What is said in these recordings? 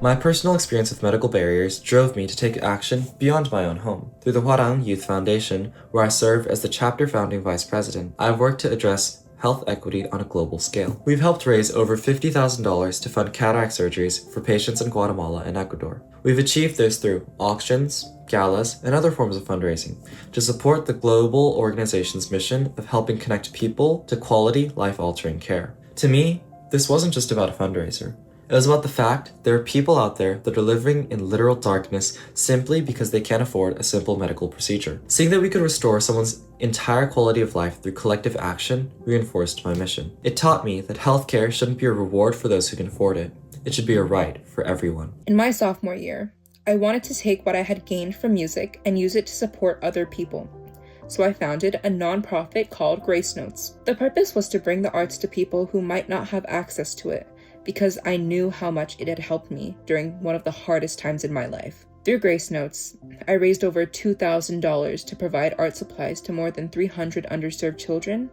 My personal experience with medical barriers drove me to take action beyond my own home. Through the Hwarang Youth Foundation, where I serve as the chapter founding vice president, I have worked to address health equity on a global scale. We've helped raise over $50,000 to fund cataract surgeries for patients in Guatemala and Ecuador. We've achieved this through auctions, galas, and other forms of fundraising to support the global organization's mission of helping connect people to quality, life-altering care. To me, this wasn't just about a fundraiser. It was about the fact there are people out there that are living in literal darkness simply because they can't afford a simple medical procedure. Seeing that we could restore someone's entire quality of life through collective action reinforced my mission. It taught me that healthcare shouldn't be a reward for those who can afford it. It should be a right for everyone. In my sophomore year, I wanted to take what I had gained from music and use it to support other people. So I founded a nonprofit called Grace Notes. The purpose was to bring the arts to people who might not have access to it, because I knew how much it had helped me during one of the hardest times in my life. Through Grace Notes, I raised over $2,000 to provide art supplies to more than 300 underserved children,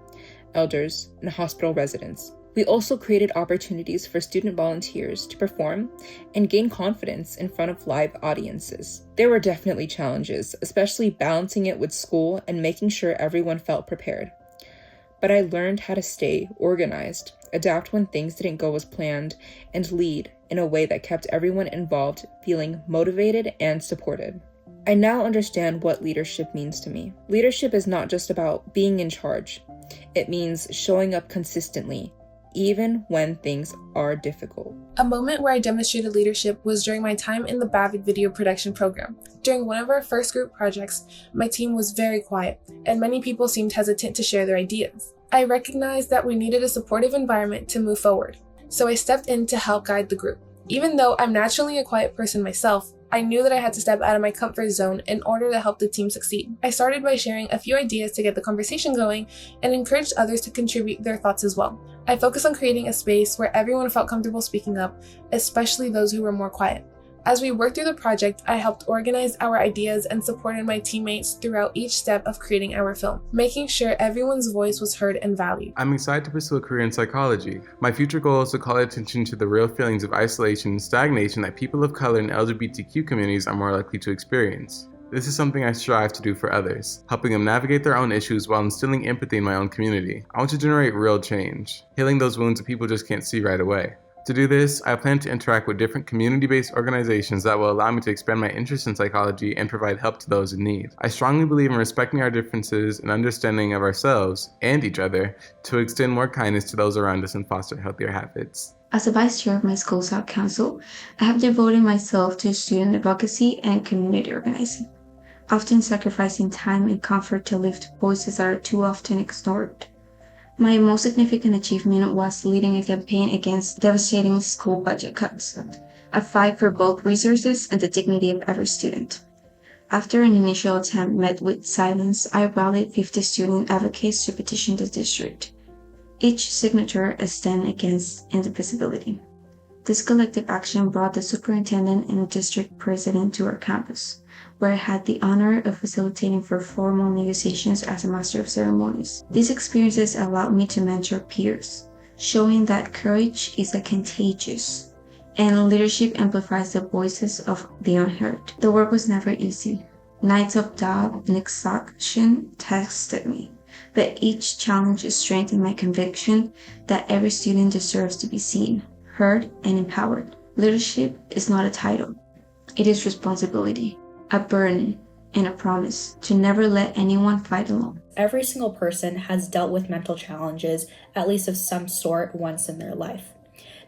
elders, and hospital residents. We also created opportunities for student volunteers to perform and gain confidence in front of live audiences. There were definitely challenges, especially balancing it with school and making sure everyone felt prepared. But I learned how to stay organized, adapt when things didn't go as planned, and lead in a way that kept everyone involved feeling motivated and supported. I now understand what leadership means to me. Leadership is not just about being in charge. It means showing up consistently, even when things are difficult. A moment where I demonstrated leadership was during my time in the BAVIC video production program. During one of our first group projects, my team was very quiet, and many people seemed hesitant to share their ideas. I recognized that we needed a supportive environment to move forward, so I stepped in to help guide the group. Even though I'm naturally a quiet person myself, I knew that I had to step out of my comfort zone in order to help the team succeed. I started by sharing a few ideas to get the conversation going and encouraged others to contribute their thoughts as well. I focused on creating a space where everyone felt comfortable speaking up, especially those who were more quiet. As we worked through the project, I helped organize our ideas and supported my teammates throughout each step of creating our film, making sure everyone's voice was heard and valued. I'm excited to pursue a career in psychology. My future goal is to call attention to the real feelings of isolation and stagnation that people of color and LGBTQ communities are more likely to experience. This is something I strive to do for others, helping them navigate their own issues while instilling empathy in my own community. I want to generate real change, healing those wounds that people just can't see right away. To do this, I plan to interact with different community-based organizations that will allow me to expand my interest in psychology and provide help to those in need. I strongly believe in respecting our differences and understanding of ourselves and each other to extend more kindness to those around us and foster healthier habits. As a vice chair of my school's art council, I have devoted myself to student advocacy and community organizing, often sacrificing time and comfort to lift voices that are too often ignored. My most significant achievement was leading a campaign against devastating school budget cuts, a fight for both resources and the dignity of every student. After an initial attempt met with silence, I rallied 50 student advocates to petition the district, each signature a stand against indivisibility. This collective action brought the superintendent and district president to our campus, where I had the honor of facilitating for formal negotiations as a master of ceremonies. These experiences allowed me to mentor peers, showing that courage is contagious, and leadership amplifies the voices of the unheard. The work was never easy. Nights of doubt and exhaustion tested me, but each challenge strengthened my conviction that every student deserves to be seen, heard, and empowered. Leadership is not a title. It is responsibility, a burden, and a promise to never let anyone fight alone. Every single person has dealt with mental challenges, at least of some sort, once in their life.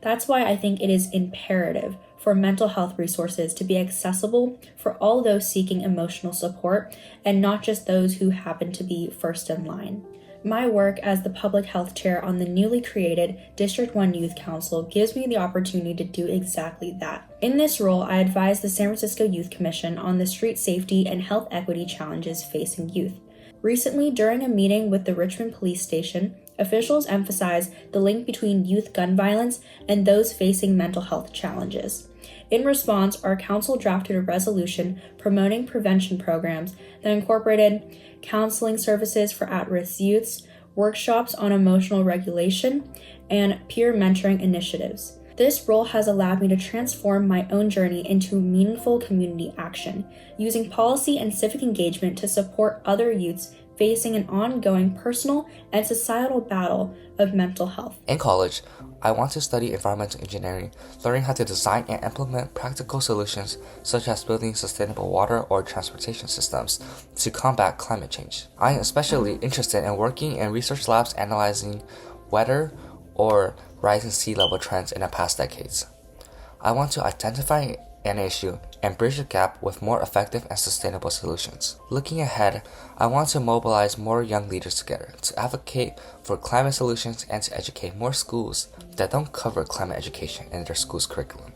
That's why I think it is imperative for mental health resources to be accessible for all those seeking emotional support and not just those who happen to be first in line. My work as the public health chair on the newly created District 1 Youth Council gives me the opportunity to do exactly that. In this role, I advise the San Francisco Youth Commission on the street safety and health equity challenges facing youth. Recently, during a meeting with the Richmond Police Station, officials emphasized the link between youth gun violence and those facing mental health challenges. In response, our council drafted a resolution promoting prevention programs that incorporated counseling services for at-risk youths, workshops on emotional regulation, and peer mentoring initiatives. This role has allowed me to transform my own journey into meaningful community action, using policy and civic engagement to support other youths facing an ongoing personal and societal battle of mental health. In college, I want to study environmental engineering, learning how to design and implement practical solutions such as building sustainable water or transportation systems to combat climate change. I am especially interested in working in research labs analyzing weather or rising sea level trends in the past decades. I want to identify an issue and bridge the gap with more effective and sustainable solutions. Looking ahead, I want to mobilize more young leaders together to advocate for climate solutions and to educate more schools that don't cover climate education in their school's curriculum.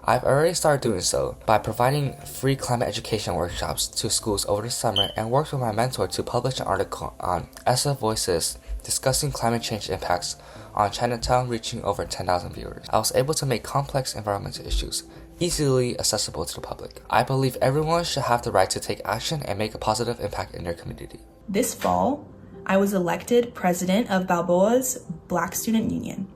I've already started doing so by providing free climate education workshops to schools over the summer and worked with my mentor to publish an article on SF Voices discussing climate change impacts on Chinatown, reaching over 10,000 viewers. I was able to make complex environmental issues easily accessible to the public. I believe everyone should have the right to take action and make a positive impact in their community. This fall, I was elected president of Balboa's Black Student Union.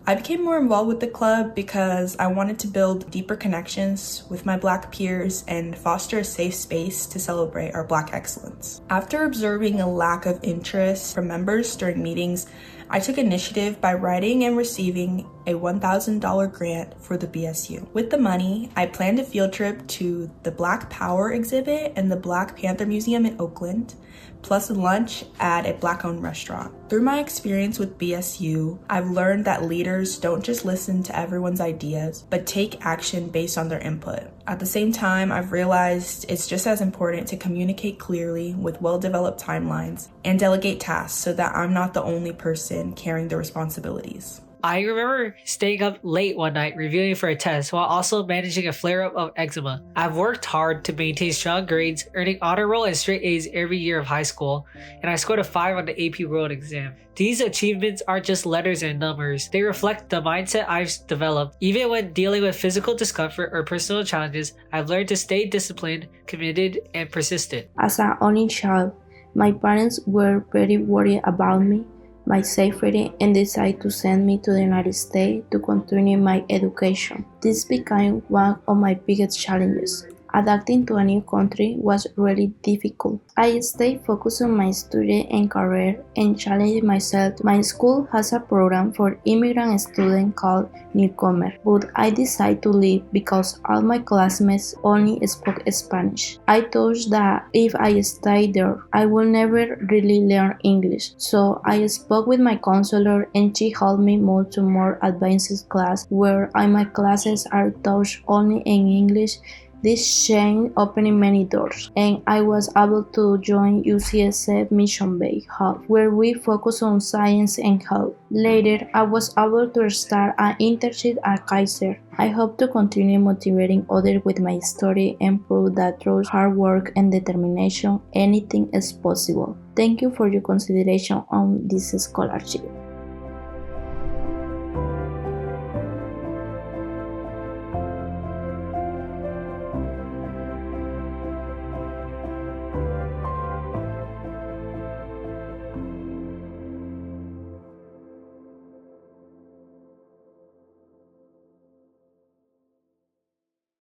I became more involved with the club because I wanted to build deeper connections with my Black peers and foster a safe space to celebrate our Black excellence. After observing a lack of interest from members during meetings, I took initiative by writing and receiving a $1,000 grant for the BSU. With the money, I planned a field trip to the Black Power exhibit and the Black Panther Museum in Oakland, plus a lunch at a Black-owned restaurant. Through my experience with BSU, I've learned that leaders don't just listen to everyone's ideas, but take action based on their input. At the same time, I've realized it's just as important to communicate clearly with well-developed timelines and delegate tasks so that I'm not the only person carrying the responsibilities. I remember staying up late one night reviewing for a test while also managing a flare-up of eczema. I've worked hard to maintain strong grades, earning honor roll and straight A's every year of high school, and I scored a 5 on the AP World exam. These achievements aren't just letters and numbers, they reflect the mindset I've developed. Even when dealing with physical discomfort or personal challenges, I've learned to stay disciplined, committed, and persistent. As an only child, my parents were very worried about me, my safety, and decided to send me to the United States to continue my education. This became one of my biggest challenges. Adapting to a new country was really difficult. I stayed focused on my study and career and challenged myself. My school has a program for immigrant students called Newcomer, but I decided to leave because all my classmates only spoke Spanish. I thought that if I stayed there, I would never really learn English. So I spoke with my counselor and she helped me move to more advanced class where my classes are taught only in English. This change opened many doors, and I was able to join UCSF Mission Bay Hub, where we focus on science and health. Later, I was able to start an internship at Kaiser. I hope to continue motivating others with my story and prove that through hard work and determination, anything is possible. Thank you for your consideration on this scholarship.